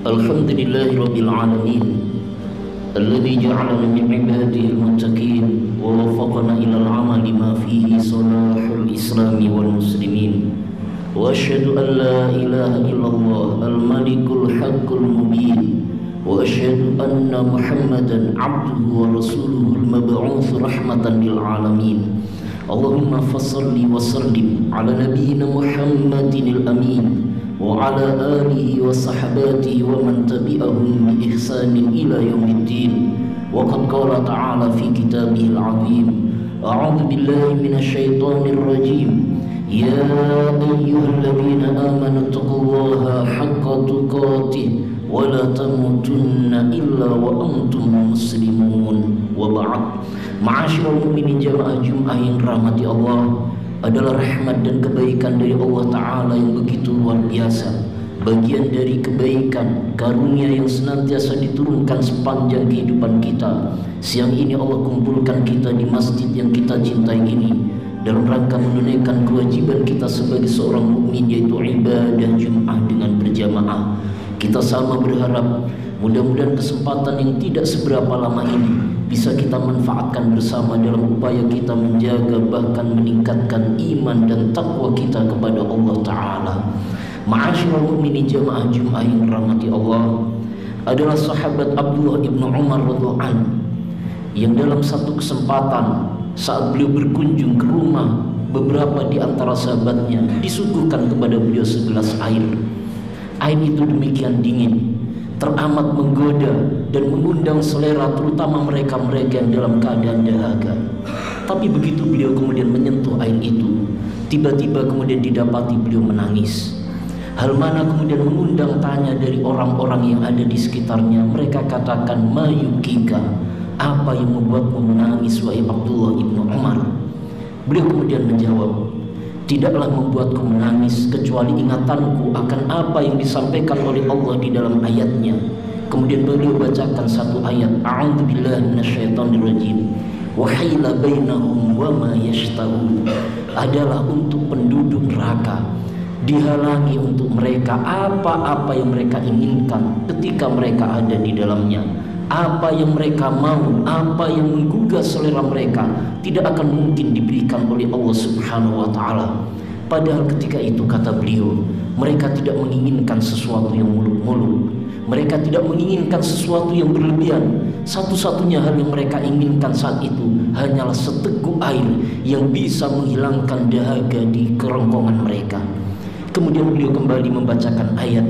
Alhamdulillahi alamin alladzi ja'alana min ibadihi al-muttaqin wa waffaqana ila al-amali ma fihi salahul islami wal muslimin wa asyhadu an la ilaha illallah al-malikul haqqul mubin wa asyhadu anna muhammadan abduhu wa rasuluhu al-mab'uts rahmatan lil alamin. Allahumma fassalli wa sallim ala nabiyyina Muhammadin al-amin wa ala alihi wa sahabatihi wa man tabi'ahum bi ihsanin ila yaumiddin. Wa qad qala ta'ala fi kitabihil 'azim, a'udzu billahi minasy syaithanir rajim, ya ayyuhalladzina amanu taqullaha haqqa tuqatih wa la tamutunna illa wa antum muslimun. Wa ba'd. Ma'asyiral mu'minin jamaah Jumat yang dirahmati Allah, adalah rahmat dan kebaikan dari Allah Ta'ala yang begitu luar biasa. Bagian dari kebaikan, karunia yang senantiasa diturunkan sepanjang kehidupan kita. Siang ini Allah kumpulkan kita di masjid yang kita cintai ini dalam rangka menunaikan kewajiban kita sebagai seorang mukmin, yaitu ibadah Jumat dengan berjamaah. Kita sama berharap mudah-mudahan kesempatan yang tidak seberapa lama ini bisa kita manfaatkan bersama dalam upaya kita menjaga bahkan meningkatkan iman dan takwa kita kepada Allah Ta'ala. Ma'asyiral mu'minin jamaah Jumat yang dirahmati Allah, adalah sahabat Abdullah ibn Umar radhiyallahu anhu yang dalam satu kesempatan saat beliau berkunjung ke rumah beberapa di antara sahabatnya, disuguhkan kepada beliau segelas air. Air itu demikian dingin, teramat menggoda dan mengundang selera terutama mereka-mereka yang dalam keadaan dahaga. Tapi begitu beliau kemudian menyentuh air itu, tiba-tiba kemudian didapati beliau menangis. Hal mana kemudian mengundang tanya dari orang-orang yang ada di sekitarnya. Mereka katakan, ma yukika, apa yang membuatmu menangis wahai Abdullah ibnu Umar? Beliau kemudian menjawab, tidaklah membuatku menangis kecuali ingatanku akan apa yang disampaikan oleh Allah di dalam ayatnya. Kemudian beliau bacakan satu ayat, a'udzu billahi minasyaitonir rajim, wa haila bainahum wa ma yashtahun, adalah untuk penduduk neraka, dihalangi untuk mereka apa-apa yang mereka inginkan ketika mereka ada di dalamnya. Apa yang mereka mau, apa yang menggugah selera mereka, tidak akan mungkin diberikan oleh Allah Subhanahu wa Ta'ala. Padahal ketika itu, kata beliau, mereka tidak menginginkan sesuatu yang muluk-muluk, mereka tidak menginginkan sesuatu yang berlebihan. Satu-satunya hal yang mereka inginkan saat itu hanyalah seteguk air yang bisa menghilangkan dahaga di kerongkongan mereka. Kemudian beliau kembali membacakan ayat,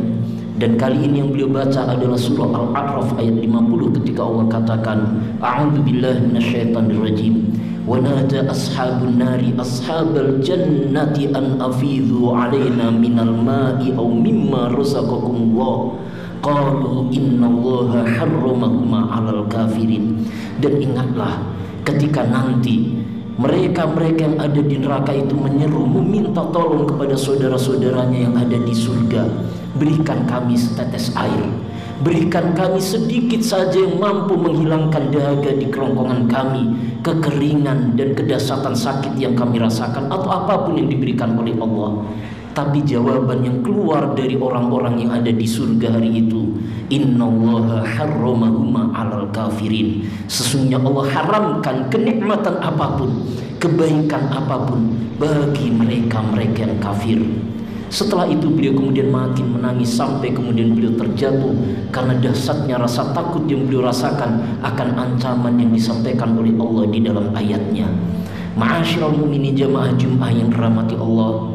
dan kali ini yang beliau baca adalah surah Al-A'raf ayat 50 ketika Allah katakan, a'udzu billahi minasyaitonir rajim, wa nada ashabun nari ashabal jannati an afidhu alaina minal ma'i aw mimma razaqakumullah qalu innallaha harramahuma 'alal kafirin. Dan ingatlah ketika nanti mereka-mereka yang ada di neraka itu menyeru, meminta tolong kepada saudara-saudaranya yang ada di surga, berikan kami setetes air, berikan kami sedikit saja yang mampu menghilangkan dahaga di kerongkongan kami, kekeringan dan kedahsyatan sakit yang kami rasakan, atau apapun yang diberikan oleh Allah. Tapi jawaban yang keluar dari orang-orang yang ada di surga hari itu, innallaha harramahuma 'alal kafirin, sesungguhnya Allah haramkan kenikmatan apapun, kebaikan apapun bagi mereka-mereka yang kafir. Setelah itu beliau kemudian makin menangis sampai kemudian beliau terjatuh karena dahsyatnya rasa takut yang beliau rasakan akan ancaman yang disampaikan oleh Allah di dalam ayatnya. Ma'asyiral mu'minin jamaah Jumat yang dirahmati Allah,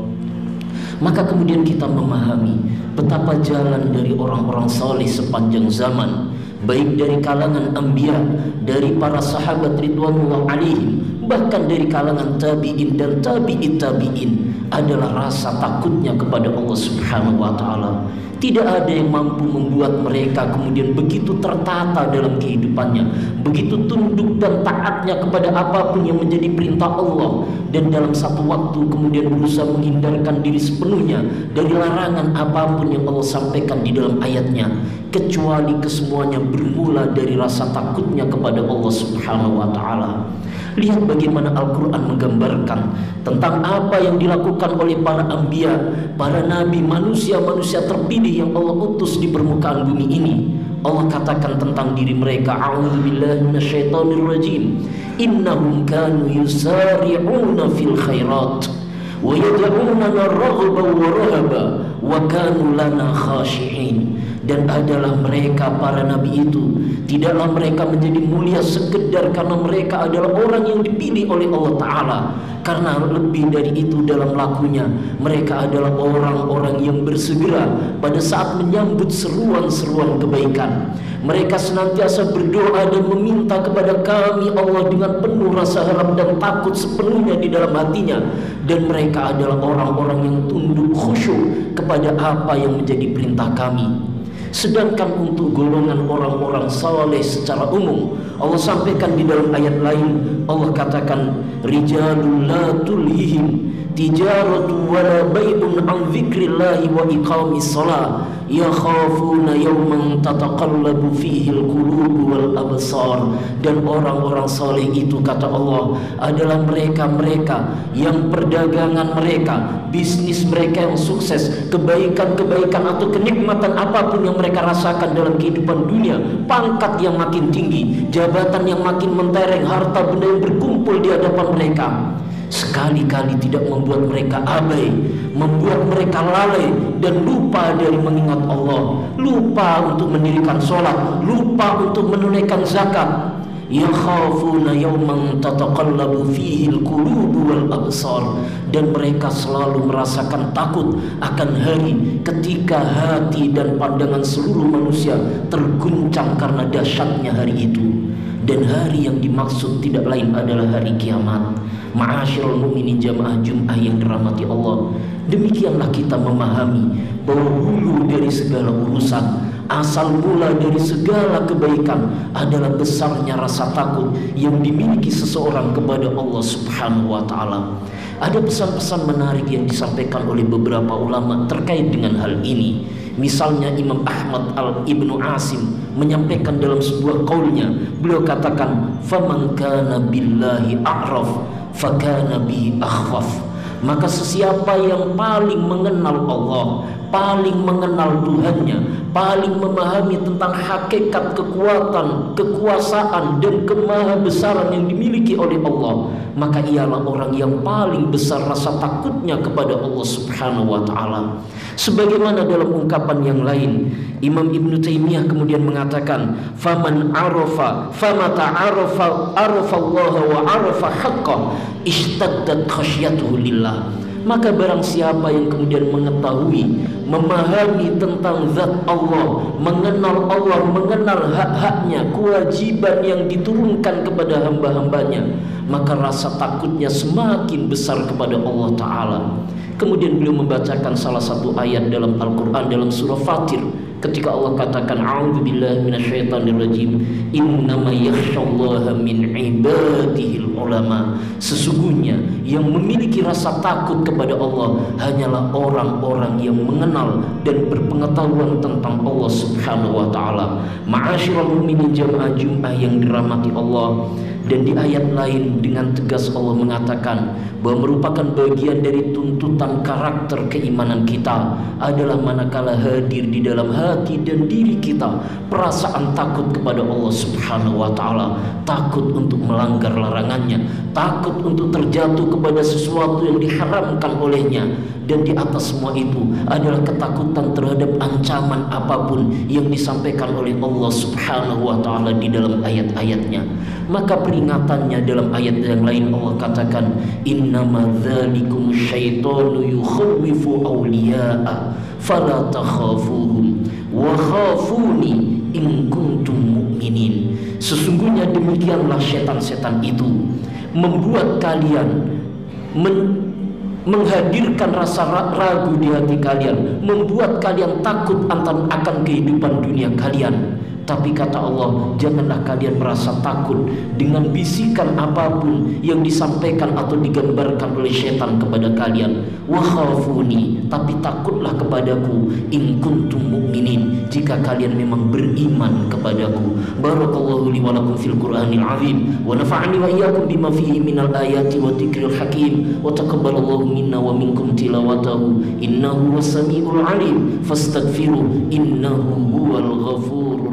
maka kemudian kita memahami betapa jalan dari orang-orang saleh sepanjang zaman, baik dari kalangan anbiya, dari para sahabat ridwanullah alaihim, bahkan dari kalangan tabi'in dan tabi'it tabi'in, adalah rasa takutnya kepada Allah Subhanahu wa Ta'ala. Tidak ada yang mampu membuat mereka kemudian begitu tertata dalam kehidupannya, begitu tunduk dan taatnya kepada apapun yang menjadi perintah Allah, dan dalam satu waktu kemudian berusaha menghindarkan diri sepenuhnya dari larangan apapun yang Allah sampaikan di dalam ayatnya, kecuali kesemuanya bermula dari rasa takutnya kepada Allah Subhanahu wa Ta'ala. Lihat bagaimana Al-Quran menggambarkan tentang apa yang dilakukan oleh para anbiya, para nabi, manusia-manusia terpilih yang Allah utus di permukaan bumi ini. Allah katakan tentang diri mereka, a'udzubillahi minasyaitonirrajim, innahum kanu yusari'una fil khairat wa yad'unana raghaban wa rahaba wa kanu lana khashi'in. Dan adalah mereka para nabi itu, tidaklah mereka menjadi mulia sekedar karena mereka adalah orang yang dipilih oleh Allah Ta'ala, karena lebih dari itu dalam lakunya mereka adalah orang-orang yang bersegera pada saat menyambut seruan-seruan kebaikan. Mereka senantiasa berdoa dan meminta kepada kami Allah dengan penuh rasa harap dan takut sepenuhnya di dalam hatinya. Dan mereka adalah orang-orang yang tunduk khusyuk kepada apa yang menjadi perintah kami. Sedangkan untuk golongan orang-orang saleh secara umum, Allah sampaikan di dalam ayat lain, Allah katakan, rijalun la tulhihim tijaratu wala bai'un an dzikrillahi wa iqamis shalah yakhafuna yawman tataqallabu fihi al-qulubu wal absar. Dan orang-orang saleh itu, kata Allah, adalah mereka-mereka yang perdagangan mereka, bisnis mereka yang sukses, kebaikan-kebaikan atau kenikmatan apapun yang mereka rasakan dalam kehidupan dunia, pangkat yang makin tinggi, jabatan yang makin mentereng, harta benda yang berkumpul di hadapan mereka, sekali-kali tidak membuat mereka abai, membuat mereka lalai dan lupa dari mengingat Allah, lupa untuk mendirikan sholat, lupa untuk menunaikan zakat. Yakhafuna yawman tataqallabu fihi al-qulubu wal absar. Dan mereka selalu merasakan takut akan hari ketika hati dan pandangan seluruh manusia terguncang karena dahsyatnya hari itu. Dan hari yang dimaksud tidak lain adalah hari kiamat. Ma'asyiral mu'minin jamaah Jum'ah yang dirahmati Allah, demikianlah kita memahami bahwa hulu dari segala urusan, asal mula dari segala kebaikan adalah besarnya rasa takut yang dimiliki seseorang kepada Allah Subhanahu wa Ta'ala. Ada pesan-pesan menarik yang disampaikan oleh beberapa ulama terkait dengan hal ini. Misalnya Imam Ahmad Ibnu Asim menyampaikan dalam sebuah qaulnya, beliau katakan, faman kana billahi a'raf fakana bihi akhwaf. Maka sesiapa yang paling mengenal Allah, paling mengenal Tuhannya, paling memahami tentang hakikat kekuatan, kekuasaan dan kemahabesaran yang dimiliki oleh Allah, maka ialah orang yang paling besar rasa takutnya kepada Allah Subhanahu wa Ta'ala. Sebagaimana dalam ungkapan yang lain, Imam Ibnu Taimiyah kemudian mengatakan, faman arafa famata arafa Allah wa arafa haqqah ishtaddat khasyatuhu lillah. Maka barang siapa yang kemudian mengetahui, memahami tentang zat Allah, mengenal Allah, mengenal hak-haknya, kewajiban yang diturunkan kepada hamba-hambanya, maka rasa takutnya semakin besar kepada Allah Ta'ala. Kemudian beliau membacakan salah satu ayat dalam Al-Quran dalam surah Fatir, ketika Allah katakan, a'udzubillahi minasyaitonirrajim, innama yakhsyallaha min ibadihil ulama. Sesungguhnya yang memiliki rasa takut kepada Allah hanyalah orang-orang yang mengenal dan berpengetahuan tentang Allah Subhanahu wa Ta'ala. Ma'asyiral mu'minin jamaah Jum'ah yang dirahmati Allah. Dan di ayat lain dengan tegas Allah mengatakan bahwa merupakan bagian dari tuntutan karakter keimanan kita adalah manakala hadir di dalam hati dan diri kita perasaan takut kepada Allah Subhanahu wa Ta'ala, takut untuk melanggar larangannya, takut untuk terjatuh kepada sesuatu yang diharamkan olehnya. Dan di atas semua itu adalah ketakutan terhadap ancaman apapun yang disampaikan oleh Allah Subhanahu wa Ta'ala di dalam ayat-ayatnya. Maka peringatannya dalam ayat yang lain Allah katakan, innama dzalikum syaitanu yukhawwifu awliya'a fala takhafuhum wa khafuni in kuntum mu'minin. Sesungguhnya demikianlah setan-setan itu membuat kalian menghadirkan rasa ragu di hati kalian, membuat kalian takut akan kehidupan dunia kalian. Tapi kata Allah, janganlah kalian merasa takut dengan bisikan apapun yang disampaikan atau digambarkan oleh syaitan kepada kalian. Wa khafuni, tapi takutlah kepadaku, in kuntum mu'minin, jika kalian memang beriman kepadaku. Barakallahu li wa lakum fil Qur'anil azim, wa nafa'ani wa iyyakum bima fihi minal ayati wa dzikril hakim, wa taqabbalallahu minna wa minkum tilawatahu, innahu was samiul alim, fastaghfiruh innahu huwal ghafur